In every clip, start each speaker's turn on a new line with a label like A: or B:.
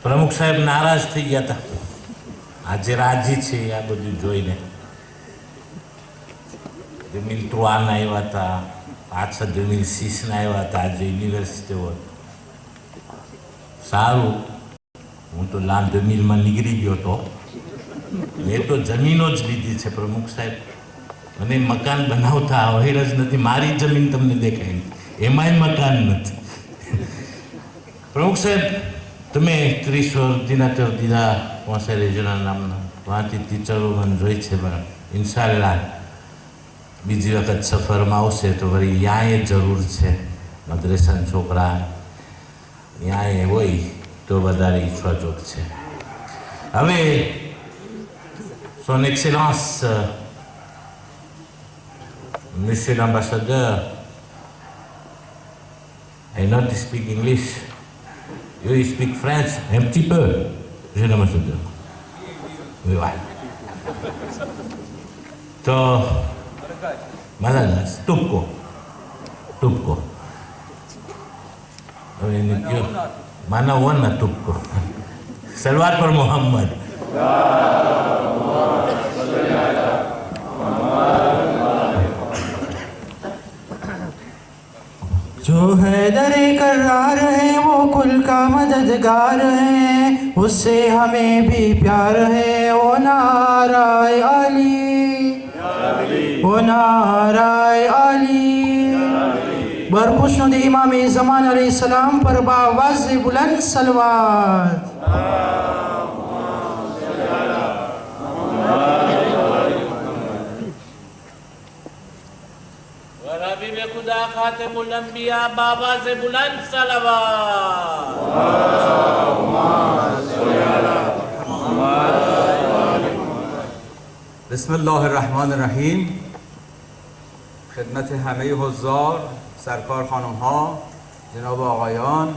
A: પ્રમુખ સાહેબ નારાજ થઈ ગયા હતા, આજે રાજી છે આ બધું જોઈને. જમીલ ત્રુઆના આવ્યા હતા, પાછળ જમીલ શીશના આવ્યા હતા, આજે યુનિવર્સિટી હોય. સારું, હું તો લાલ જમીનમાં નીકળી ગયો હતો. મેં તો જમીનો જ લીધી છે પ્રમુખ સાહેબ. મને મકાન બનાવતા આવડે જ નથી. મારી જમીન તમને દેખાય, એમાંય મકાન નથી. પ્રમુખ સાહેબ, તમે 30 વર્ષ દીના કોન્સેલ રેજના નામના વાંચી ટીચરો મને જોઈ છે, પણ ઇન્શાલ્લાહ બીજી વખત સફરમાં આવશે તો વળી યાએ જરૂર છે. મદ્રેસાના છોકરા યાએ હોય તો વધારે ઈચ્છાજોગ છે. હવે son excellence monsieur l'ambassadeur, I not speak English, you speak French un petit peu, monsieur l'ambassadeur. Oui, ouais. तो mana Tupko. Mana wana Tupko. Salawat per Muhammad.
B: जो हैदर करार है वो कुल का मददगार है, उससे हमें भी प्यार है. ओ नाराय अली, ओ नाराय अली. बरखुशनुद इमाम ज़मान अलैहिस्सलाम पर बावाज़ बुलंद सलवात.
A: खुदा खातिमुल अंबिया बाबा से बुलंद सलवात.
C: बिस्मिल्लाहिर्रहमानिर्रहीम. खिदमत همه حضار، سرکار خانم ها، جناب آقایان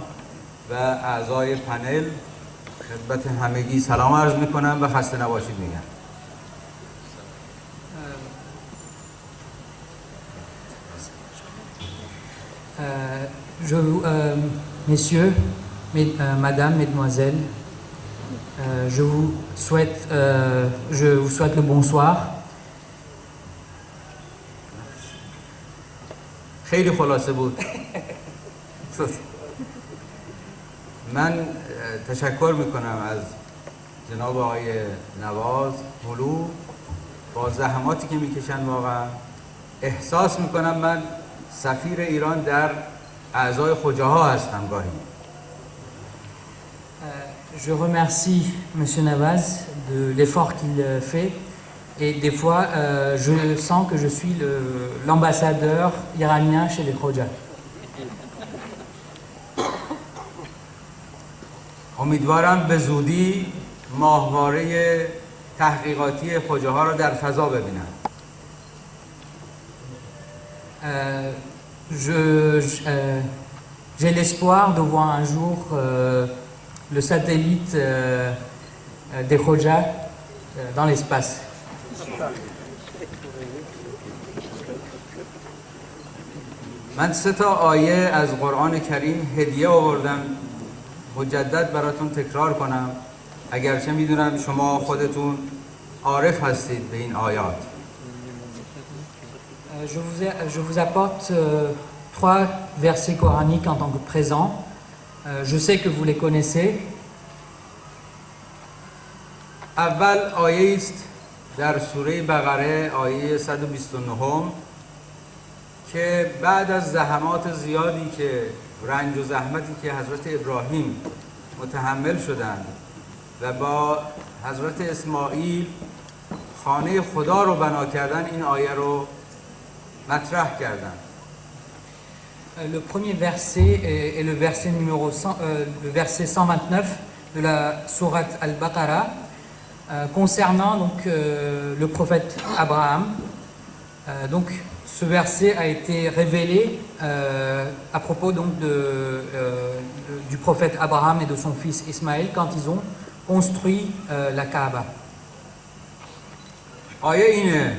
C: و اعضای پنل، خدمت همگی سلام عرض میکنم و خسته نباشید میگم.
D: Messieurs, Madame, Mesdemoiselles, je vous souhaite le bonsoir.
C: خیلی خلاصه بود. من تشکر میکنم از جناب آقای نواز ملو با زحماتی که میکشن. واقعا احساس میکنم من سفیر ایران در اعضای خجاها هستم گاهی.
D: Je remercie Monsieur Navaz de l'effort qu'il fait, et des fois je sens que je suis l'ambassadeur iranien chez les Khoja.
C: امیدوارم به زودی ماهواره تحقیقاتی خجاها را در فضا ببینم.
D: J'ai l'espoir de voir un jour le satellite des Khoja dans l'espace.
C: من 3 آیه از قرآن کریم هدیه آوردم، مجدد براتون تکرار کنم، اگرچه میدونم شما خودتون عارف هستید به این آیات.
D: Je vous apporte 3 versets coraniques en tant que présent. Je sais que vous les connaissez.
C: اول آیه است در سوره بقره آیه 129 که بعد از زحمات زیادی که رنج و زحمتی که حضرت ابراهیم متحمل شدند و با حضرت اسماعیل خانه خدا رو بنا کردن، این آیه رو مطرح کردند.
D: Le premier verset est le verset numéro 129 de la sourate Al-Baqarah concernant donc le prophète Abraham. Donc ce verset a été révélé à propos donc du prophète Abraham et de son fils Ismaël quand ils ont construit la Kaaba.
C: آیه اینه: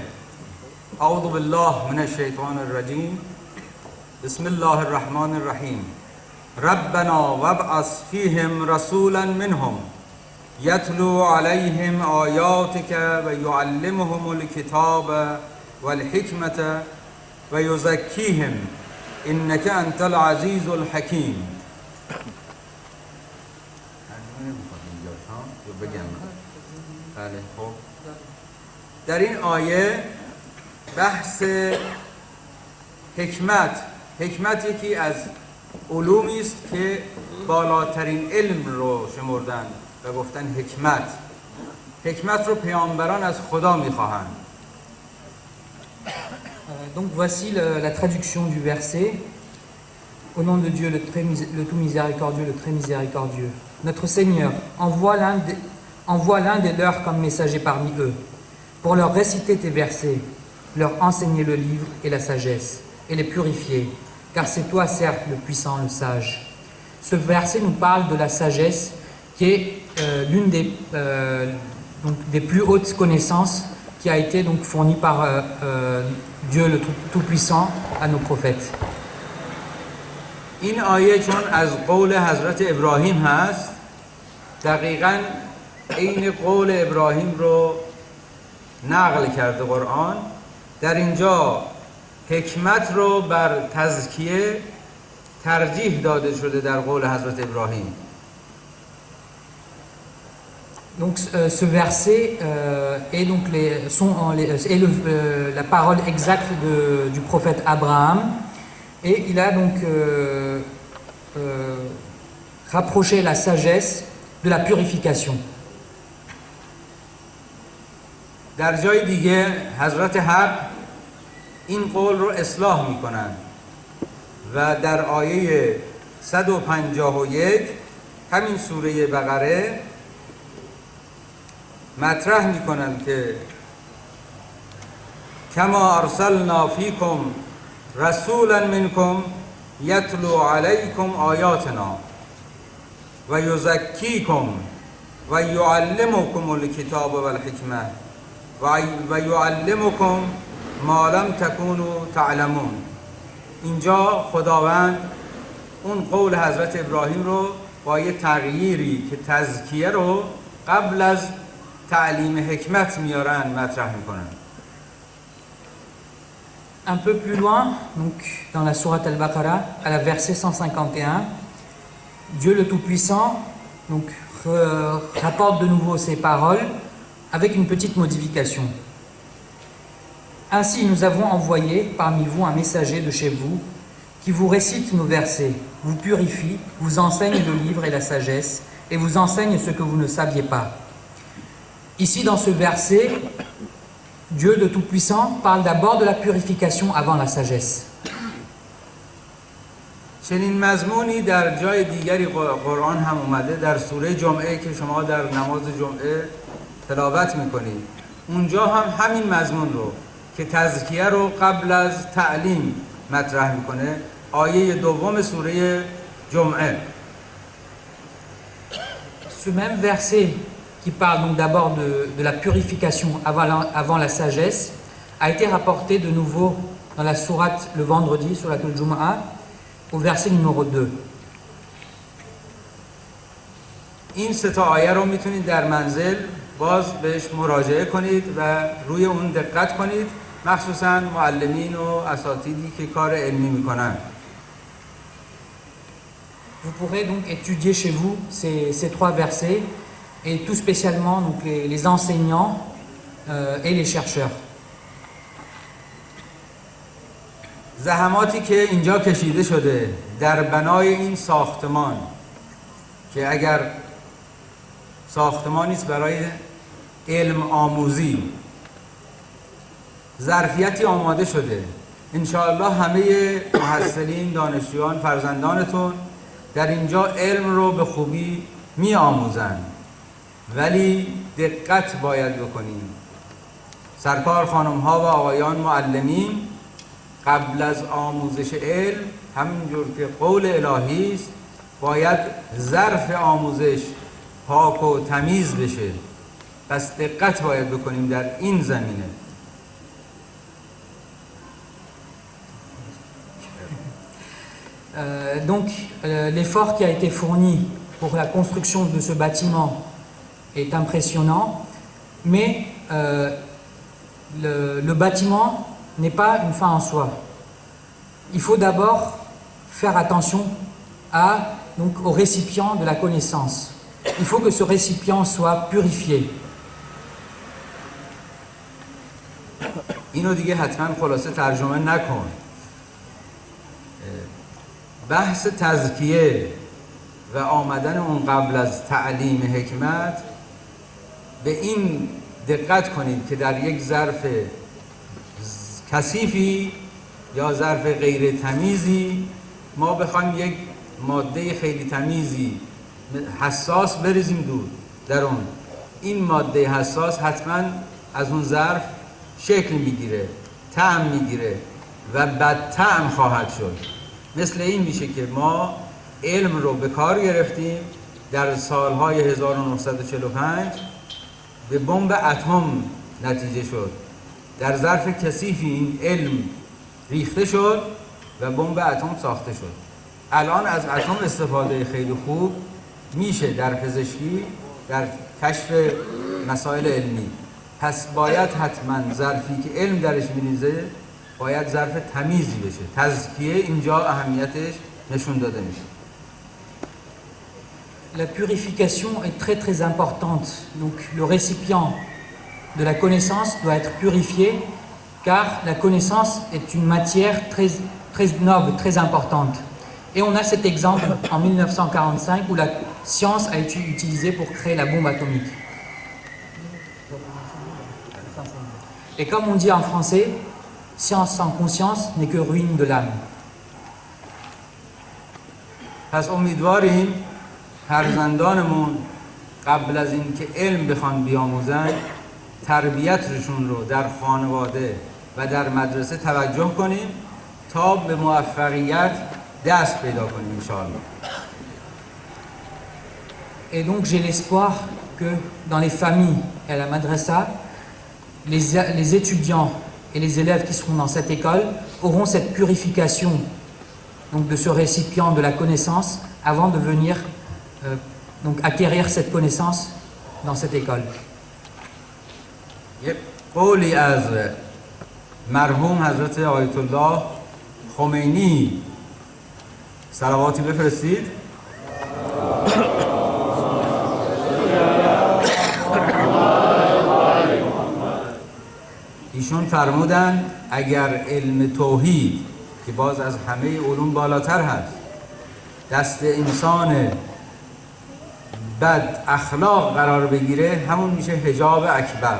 C: اعوذ بالله من الشیطان الرجیم بسم الله الرحمن الرحیم ربنا وابعث فيهم رسولا منهم يتلو عليهم آياتك ويعلمهم الكتاب والحكمة ويزكيهم إنك أنت العزيز الحكيم. در این آیه بحث حکمت یکی از علومی است که بالاترین علم رو شمردن و گفتن حکمت رو پیامبران از خدا میخواهند.
D: Donc voici la traduction du verset. Au nom de Dieu, le tout miséricordieux, le très miséricordieux. Notre Seigneur envoie l'un des leurs comme messager parmi eux, pour leur réciter tes versets, leur enseigner le livre et la sagesse, et les purifier, car c'est toi certes le puissant, le sage. Ce verset nous parle de la sagesse, qui est l'une des plus hautes connaissances qui a été donc fournie par Dieu le Tout-Puissant à nos prophètes.
C: این آیه چون از قول حضرت ابراهیم هست، دقیقاً این قول ابراهیم رو نقل کرده قرآن. در اینجا حکمت رو بر تزکیه ترجیح داده شده در قول حضرت ابراهیم.
D: Donc ce verset est donc la parole exacte du prophète Abraham, et il a donc rapproché la sagesse de la purification.
C: در جای دیگه حضرت حق این قول رو اصلاح میکنند و در آیه 151 همین سوره بقره مطرح میکنند که کما ارسلنا فیکم رسولا منکم یتلو علیکم آیاتنا و یزکیکم و یعلمکم الکتاب و الحکمه و یعلمکم ما لم تکونوا تعلمون. اینجا خداوند اون قول حضرت ابراهیم رو با یه تغییری که تزکیه رو قبل از تعلیم حکمت میارن مطرح میکنن.
D: Un peu plus loin, donc dans la sourate Al-Baqarah, à la verset 151, Dieu le Tout-Puissant donc rapporte de nouveau ces paroles avec une petite modification. Ainsi, nous avons envoyé parmi vous un messager de chez vous qui vous récite nos versets, vous purifie, vous enseigne le livre et la sagesse, et vous enseigne ce que vous ne saviez pas. Ici, dans ce verset, Dieu le Tout-Puissant parle d'abord de la purification avant la sagesse.
C: چنین مضمونی در جای دیگری قرآن هم اومده، در سوره جمعه که شما در نماز جمعه تلاوت میکنید. اونجا هم همین مضمون رو که تزکیه رو قبل از تعلیم مطرح میکنه، آیه دوم سوره جمعه.
D: Ce même verset qui parle donc d'abord de la purification avant la sagesse a été rapporté de nouveau dans la sourate le vendredi, sourate al-Jumu'ah, au verset numéro 2.
C: این سه تا آیه رو میتونید در منزل باز بهش مراجعه کنید و روی اون دقت کنید، مخصوصا معلمین و اساتیدی که کار علمی میکنن.
D: Vous pourrez donc étudier chez vous ces trois versets, et tout spécialement donc les enseignants et les chercheurs.
C: زحماتی که اینجا کشیده شده در بنای این ساختمان که اگر ساختمانی است برای علم آموزی، ظرفیتی آماده شده. انشاءالله همه محصلین، دانشجویان، فرزندانتون در اینجا علم رو به خوبی می آموزن، ولی دقت باید بکنیم. سرکار خانم ها و آقایان معلمین قبل از آموزش علم، همینجور که قول الهی است، باید ظرف آموزش پاک و تمیز بشه. پس دقت باید بکنیم در این زمینه.
D: L'effort qui a été fourni pour la construction de ce bâtiment est impressionnant, mais le bâtiment n'est pas une fin en soi. Il faut d'abord faire attention au récipient de la connaissance. Il faut que ce récipient soit purifié.
C: اینو دیگه حتما خلاصه ترجمه نکن. بحث تزکیه و آمدن اون قبل از تعلیم حکمت، به این دقت کنید که در یک ظرف کثیفی یا ظرف غیر تمیزی ما بخوایم یک ماده خیلی تمیزی حساس بریزیم دور در اون، این ماده حساس حتما از اون ظرف شکل میگیره، طعم میگیره و بد طعم خواهد شد. مثل این میشه که ما علم رو به کار گرفتیم در سالهای 1945 به بمب اتم نتیجه شد. در ظرف کثیفی این علم ریخته شد و بمب اتم ساخته شد. الان از اتم استفاده خیلی خوب میشه در پزشکی، در کشف مسائل علمی. پس باید حتما ظرفی که علم درش میریزه باید ظرف تمیزی بشه. تزکیه اینجا اهمیتش نشون داده میشه.
D: La purification est très très importante. Donc le récipient de la connaissance doit être purifié, car la connaissance est une matière très, très noble, très importante. Et on a cet exemple en 1945 où la science a été utilisée pour créer la bombe atomique. Et comme on dit en français, science sans conscience n'est que ruine de l'âme.
C: پس امیدواریم فرزندانمون قبل از اینکه علم بخوان بیاموزن تربیتشون رو در خانواده و در مدرسه توجه کنیم تا به موفقیت دست پیدا کنیم انشاءالله.
D: Et donc j'ai l'espoir que dans les familles et à la madrasa, les étudiants et les élèves qui seront dans cette école auront cette purification donc de ce récipient de la connaissance avant de venir donc acquérir cette connaissance dans cette école.
C: یک قولی از مرحوم حضرت آیت الله خمینی صلواتی بفرستید. ایشون فرمودن اگر علم توحید که باز از همه علوم بالاتر هست دست انسان بد اخلاق قرار بگیره همون میشه حجاب اکبر،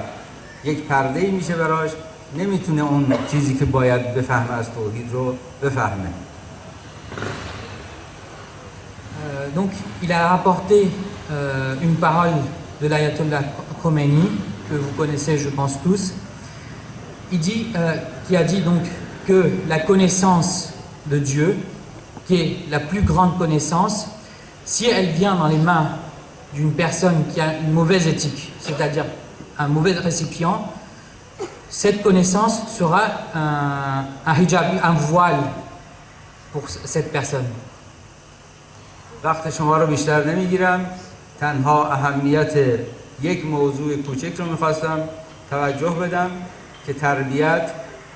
C: یک پرده‌ای میشه براش، نمیتونه اون چیزی که باید بفهمه از توحید رو بفهمه.
D: Donc il a rapporté une parole de l'ayatollah Khomeini que vous connaissez je pense tous. Il dit, qui a dit donc que la connaissance de Dieu, qui est la plus grande connaissance, si elle vient dans les mains d'une personne qui a une mauvaise éthique, c'est-à-dire un mauvais récipient, cette connaissance sera un hijab, un voile pour cette personne.
C: وقت شما رو بیشتر نمیگیرم، تنها اهمیت یک موضوع کوچک رو میخواستم توجه بدم که تربیت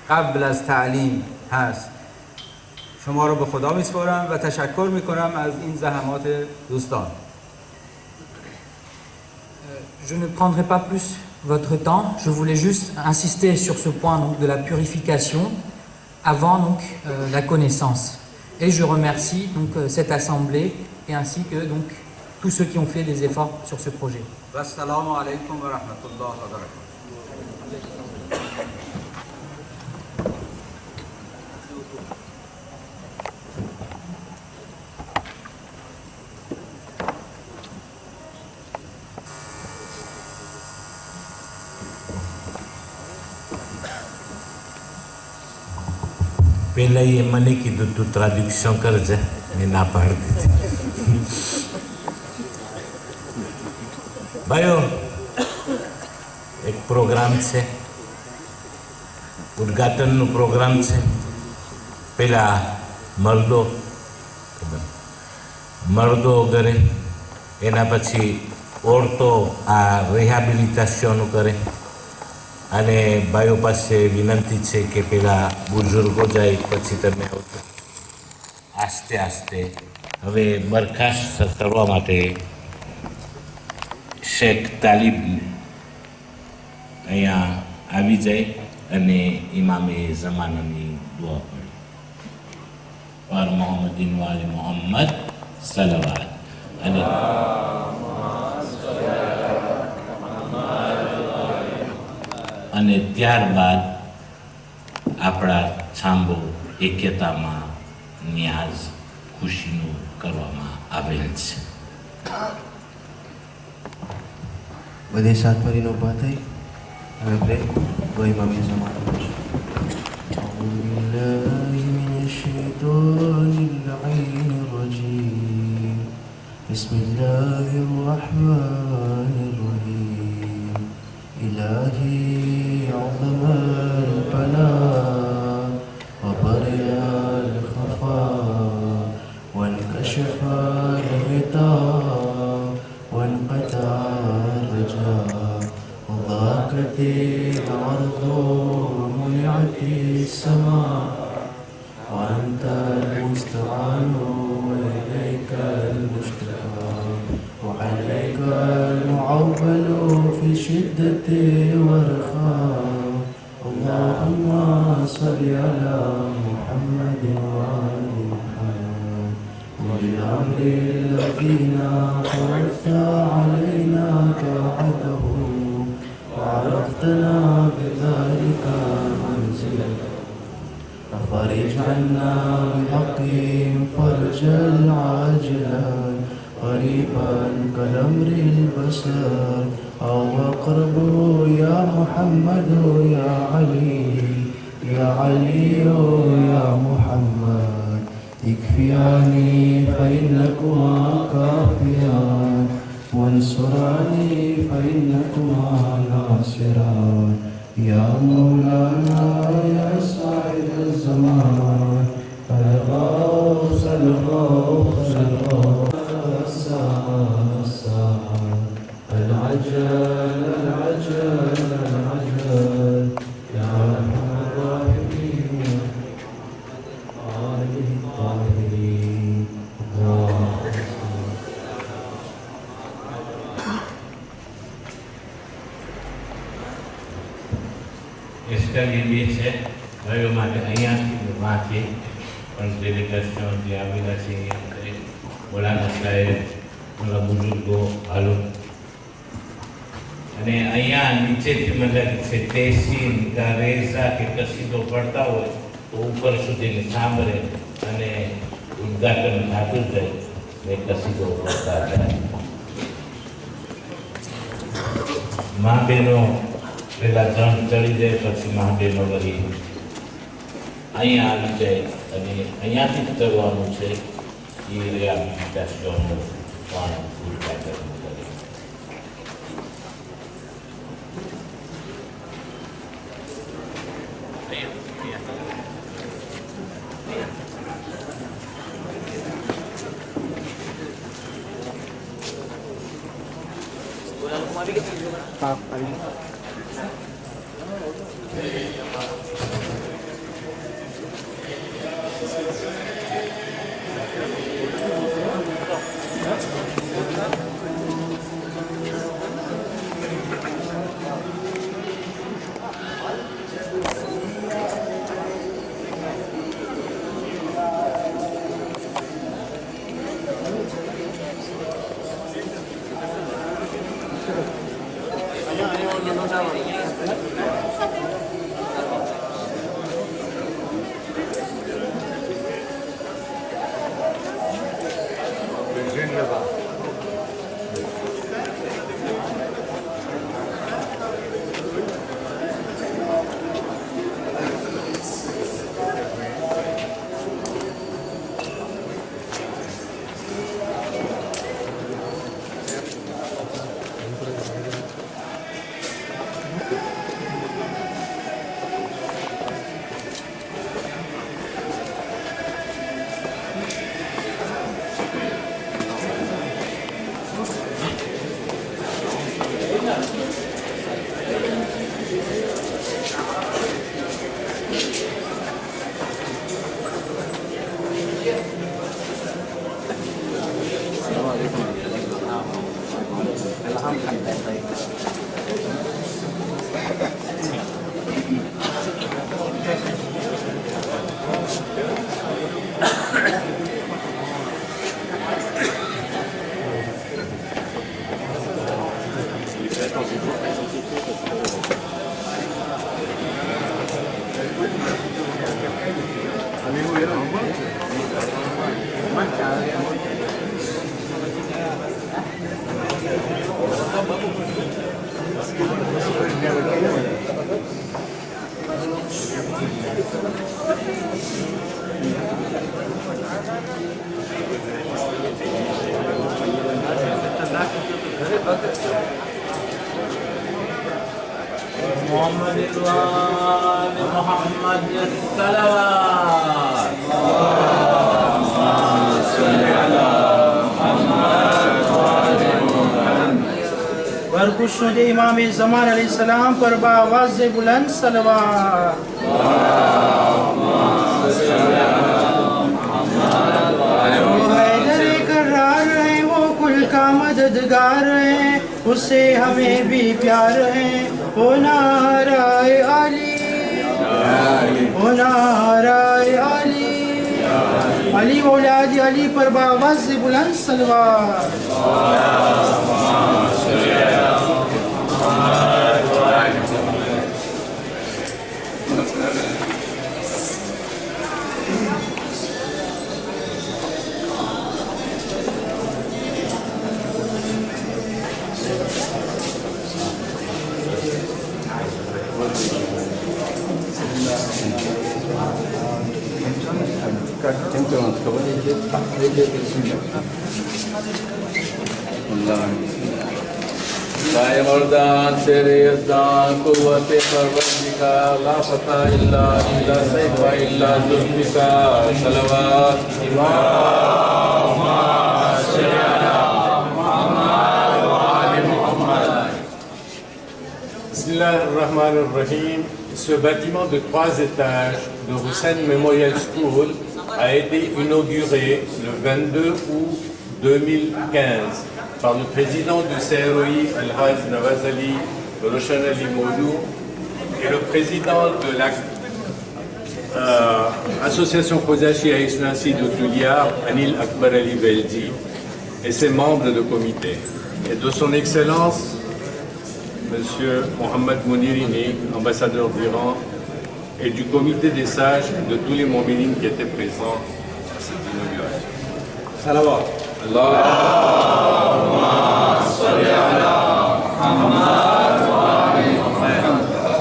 C: قبل از تعلیم هست. شما رو به خدا میسپارم و تشکر میکنم از این زحمات دوستان.
D: Je ne prendrai pas plus votre temps, je voulais juste insister sur ce point donc, de la purification avant donc, la connaissance. Et je remercie donc, cette assemblée et ainsi que donc, tous ceux qui ont fait des efforts sur ce projet.
C: Wassalamu alaikum wa rahmatullahi wa barakatuh.
A: पहले ये मैंने की तो ट्रांसलेशन कर जा मैं ना पढ़ दी थी भाइयों एक प्रोग्राम છે ઉદ્ઘાટનનો પ્રોગ્રામ છે પહેલા મર્દો ખબર મર્દો કરે, એના પછી ઓરતો આ રિહેબિલિટેશનો કરે. અને ભાઈઓ પાસે વિનંતી છે કે પેલા બુઝુર્ગો જાય પછી તમે આવજો. આસ્તે આસ્તે હવે બરખાસ્ત કરવા માટે શેખ તાલિબ અહીંયા આવી જાય અને ઇમામે ઝમાનાની દુઆ પડી. વાર મોહમ્મદીન વાલે મોહમ્મદ સલવાત. અને અને ત્યારબાદ આપણા છાંબો એક્યતામાં ન્યાઝ ખુશીનું કરવામાં આવેલ છે.
B: બધે સાત ફરીને ઊભા થઈ હવે આપણે દુઆ ઇમામે ઝમાન કરીશું. أعوذ بالله من الشيطان اللعين الرجيم بسم الله الرحمن الرحيم إلهي عظم البلاء وبرئ الخفاء وانكشف الغطاء وانقطع الرجاء وضاقت الأرض ومنعت السماء وأنت المستعان وإليك المشتكى وعليك المعول في الشدة والرخاء. اللهم صل على محمد وآل محمد وبالأمر الذين فرضت علينا كعده وعرفتنا بذلك منزلك ففرج عنا بحقهم فرجا عاجلا قريبا كالأمر البصر أو أقرب يا محمد يا علي يا علي يا محمد اكفياني فإنكما كافيان وانصراني فإنكما ناصران يا مولانا يا سعيد الزمان الغوث الغوث الغوث الساعة العجل العجل العجل يا أرحم الراحمين آله الطاهرين.
A: इसका लिए છે ભાઈઓ માટે અહીંયાથી વાંચી પણ ડેલિગેશન જે આવેલા છે બોલાના સાહેબ બધા બુઝુર્ગો હાલો. અને અહીંયા નીચેથી મતલબ છે તેસીન કા રેસા કે કસીદો પડતા હોય તો ઉપર સુધીને સાંભળે અને ઉદ્ઘાટન થતું જાય ને કસીદો પડતા જાય. મા બહેનો પેલા જણ ચડી જાય પછી મા બહેનો વળી અહીંયા આવી જાય અને અહીંયાથી જ કરવાનું છે એ રિહેબિલિટેશનનું પણ ઉદ્ઘાટન કરે. محمد وآل محمد الصلوات
B: बरखुशनुद इमाम ज़मान अलैहिस्सलाम पर बावाज़ बुलंद सलवात। जो हैदर करार है वो कुल का मददगार है, उससे हमें भी प्यार है। ओ नाराए अली, ओ नाराए अली, अली औलाद अली पर बावाज़ बुलंद सलवात।
E: लाए मर्दान तेरे यज़दान कुव्वत परवरदिगा ला फता इल्ला इल्ला सैफा इल्ला जुल्फिका सलवात
F: Bismillahirrahmanirrahim. Ce bâtiment de 3 étages de Hussein Memorial School a été inauguré le 22 août 2015 par le président du CROI, Al-Haj Nawaz Ali Roshan Ali Moudou, et le président de l'association Khozachi Aïsnasi de Touliar, Anil Akbar Ali Beldi, et ses membres de comité, et de son Excellence Monsieur Mohamed Mounirini, ambassadeur d'Iran, et du comité des sages de tous les mominines qui étaient présents à cette inauguration. Salawat. Allahumma salli ala Muhammad wa ali Muhammad.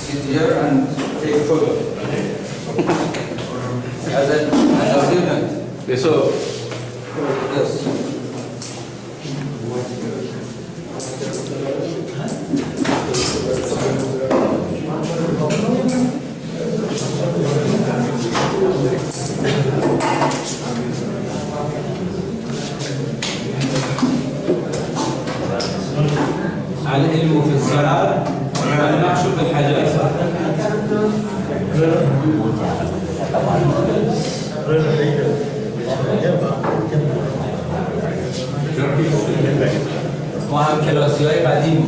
C: Sit here and take photo. As a student.
E: Eso
C: Yes. العلم في الصلاة والنقش في الحجر. ما هم کلاسی های قدیم